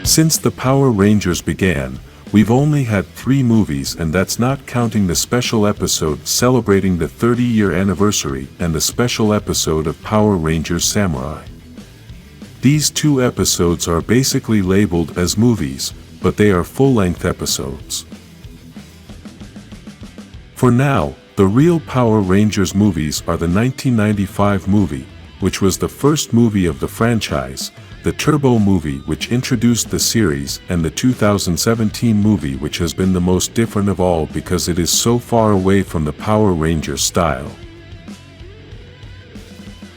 Since the Power Rangers began, we've only had 3 movies, and that's not counting the special episode celebrating the 30-year anniversary and the special episode of Power Rangers Samurai. These 2 episodes are basically labeled as movies, but they are full-length episodes. For now, the real Power Rangers movies are the 1995 movie, which was the first movie of the franchise, the Turbo movie which introduced the series, and the 2017 movie which has been the most different of all because it is so far away from the Power Rangers style.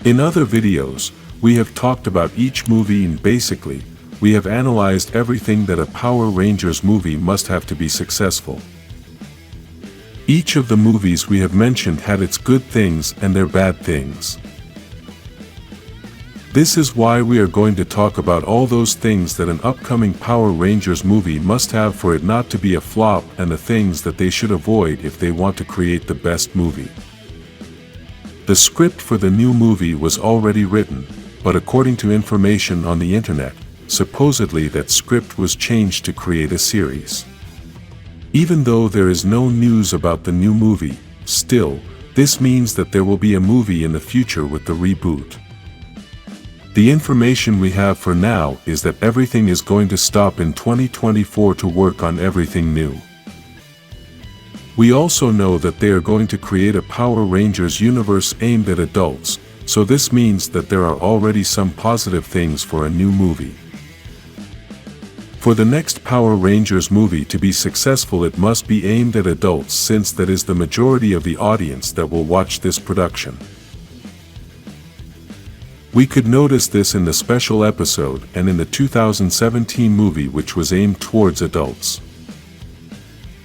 In other videos, we have talked about each movie, and basically, we have analyzed everything that a Power Rangers movie must have to be successful. Each of the movies we have mentioned had its good things and their bad things. This is why we are going to talk about all those things that an upcoming Power Rangers movie must have for it not to be a flop, and the things that they should avoid if they want to create the best movie. The script for the new movie was already written, but according to information on the internet, supposedly that script was changed to create a series. Even though there is no news about the new movie, still, this means that there will be a movie in the future with the reboot. The information we have for now is that everything is going to stop in 2024 to work on everything new. We also know that they are going to create a Power Rangers universe aimed at adults, so this means that there are already some positive things for a new movie. For the next Power Rangers movie to be successful, it must be aimed at adults, since that is the majority of the audience that will watch this production. We could notice this in the special episode and in the 2017 movie, which was aimed towards adults.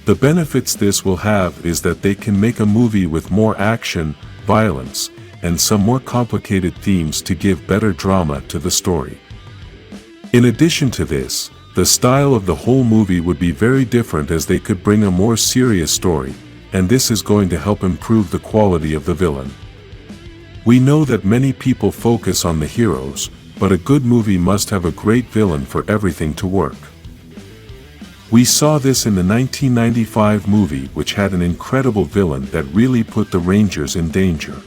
The benefits this will have is that they can make a movie with more action, violence, and some more complicated themes to give better drama to the story. In addition to this, the style of the whole movie would be very different, as they could bring a more serious story, and this is going to help improve the quality of the villain. We know that many people focus on the heroes, but a good movie must have a great villain for everything to work. We saw this in the 1995 movie, which had an incredible villain that really put the Rangers in danger.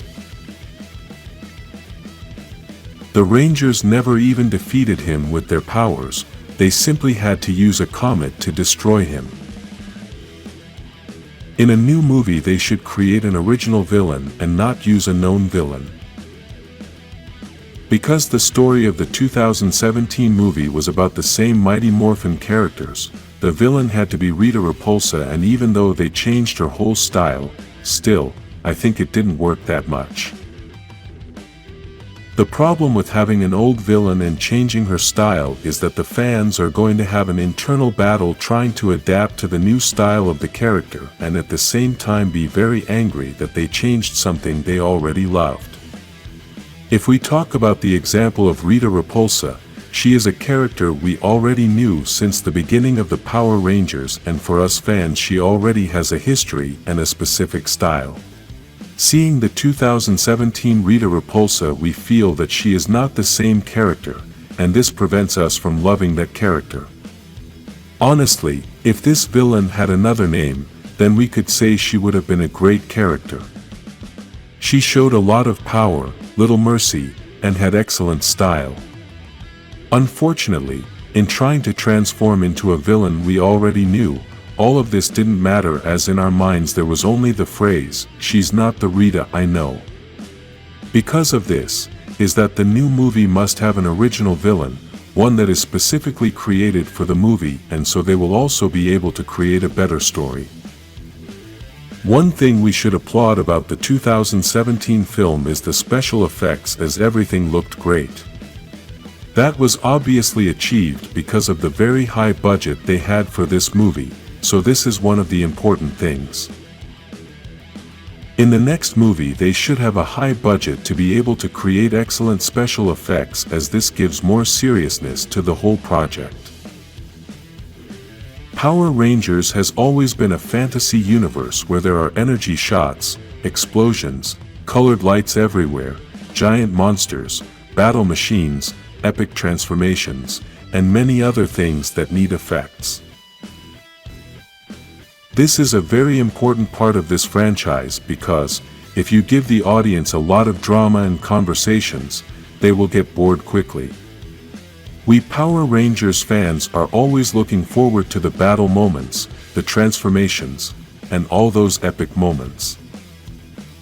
The Rangers never even defeated him with their powers, they simply had to use a comet to destroy him. In a new movie they should create an original villain and not use a known villain. Because the story of the 2017 movie was about the same Mighty Morphin characters, the villain had to be Rita Repulsa, and even though they changed her whole style, still, I think it didn't work that much. The problem with having an old villain and changing her style is that the fans are going to have an internal battle trying to adapt to the new style of the character, and at the same time be very angry that they changed something they already loved. If we talk about the example of Rita Repulsa, she is a character we already knew since the beginning of the Power Rangers, and for us fans she already has a history and a specific style. Seeing the 2017 Rita Repulsa, we feel that she is not the same character, and this prevents us from loving that character. Honestly, if this villain had another name, then we could say she would have been a great character. She showed a lot of power, little mercy, and had excellent style. Unfortunately, in trying to transform into a villain we already knew, all of this didn't matter, as in our minds there was only the phrase, "She's not the Rita I know." Because of this, is that the new movie must have an original villain, one that is specifically created for the movie, and so they will also be able to create a better story. One thing we should applaud about the 2017 film is the special effects, as everything looked great. That was obviously achieved because of the very high budget they had for this movie, so this is one of the important things. In the next movie they should have a high budget to be able to create excellent special effects, as this gives more seriousness to the whole project. Power Rangers has always been a fantasy universe where there are energy shots, explosions, colored lights everywhere, giant monsters, battle machines, epic transformations, and many other things that need effects. This is a very important part of this franchise because, if you give the audience a lot of drama and conversations, they will get bored quickly. We Power Rangers fans are always looking forward to the battle moments, the transformations, and all those epic moments.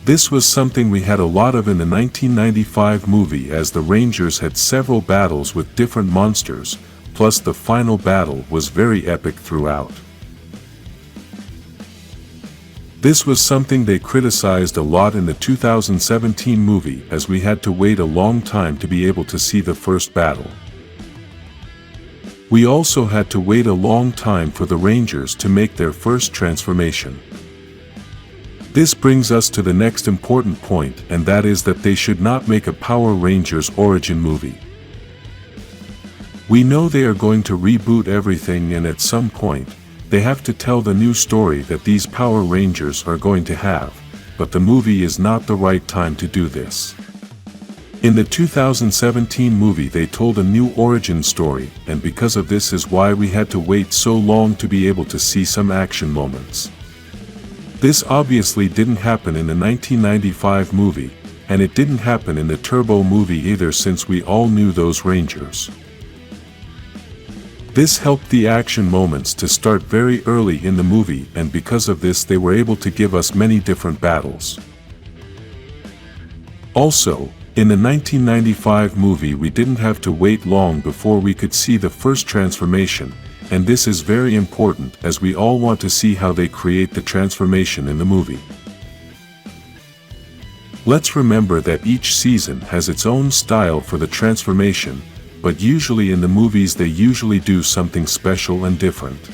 This was something we had a lot of in the 1995 movie, as the Rangers had several battles with different monsters, plus the final battle was very epic throughout. This was something they criticized a lot in the 2017 movie, as we had to wait a long time to be able to see the first battle. We also had to wait a long time for the Rangers to make their first transformation. This brings us to the next important point, and that is that they should not make a Power Rangers origin movie. We know they are going to reboot everything, and at some point, they have to tell the new story that these Power Rangers are going to have, but the movie is not the right time to do this. In the 2017 movie they told a new origin story, and because of this is why we had to wait so long to be able to see some action moments. This obviously didn't happen in the 1995 movie, and it didn't happen in the Turbo movie either, since we all knew those Rangers. This helped the action moments to start very early in the movie, and because of this they were able to give us many different battles. Also, in the 1995 movie we didn't have to wait long before we could see the first transformation, and this is very important as we all want to see how they create the transformation in the movie. Let's remember that each season has its own style for the transformation, but usually in the movies they usually do something special and different.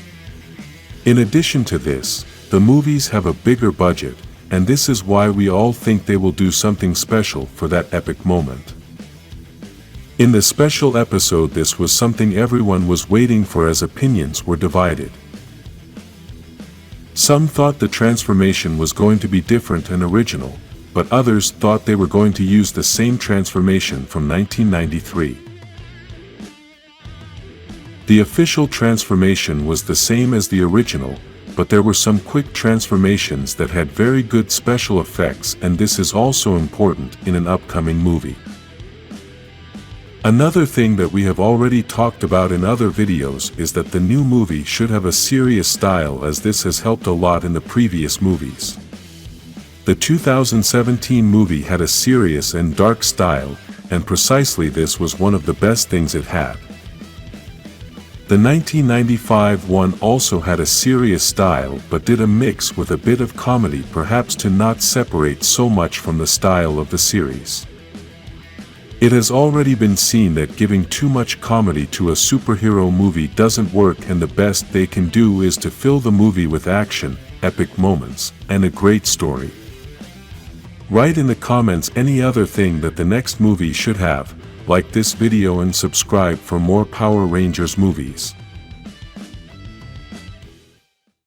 In addition to this, the movies have a bigger budget, and this is why we all think they will do something special for that epic moment. In the special episode this was something everyone was waiting for, as opinions were divided. Some thought the transformation was going to be different and original, but others thought they were going to use the same transformation from 1993. The official transformation was the same as the original, but there were some quick transformations that had very good special effects, and this is also important in an upcoming movie. Another thing that we have already talked about in other videos is that the new movie should have a serious style, as this has helped a lot in the previous movies. The 2017 movie had a serious and dark style, and precisely this was one of the best things it had. The 1995 one also had a serious style, but did a mix with a bit of comedy, perhaps to not separate so much from the style of the series. It has already been seen that giving too much comedy to a superhero movie doesn't work, and the best they can do is to fill the movie with action, epic moments, and a great story. Write in the comments any other thing that the next movie should have. Like this video and subscribe for more Power Rangers movies.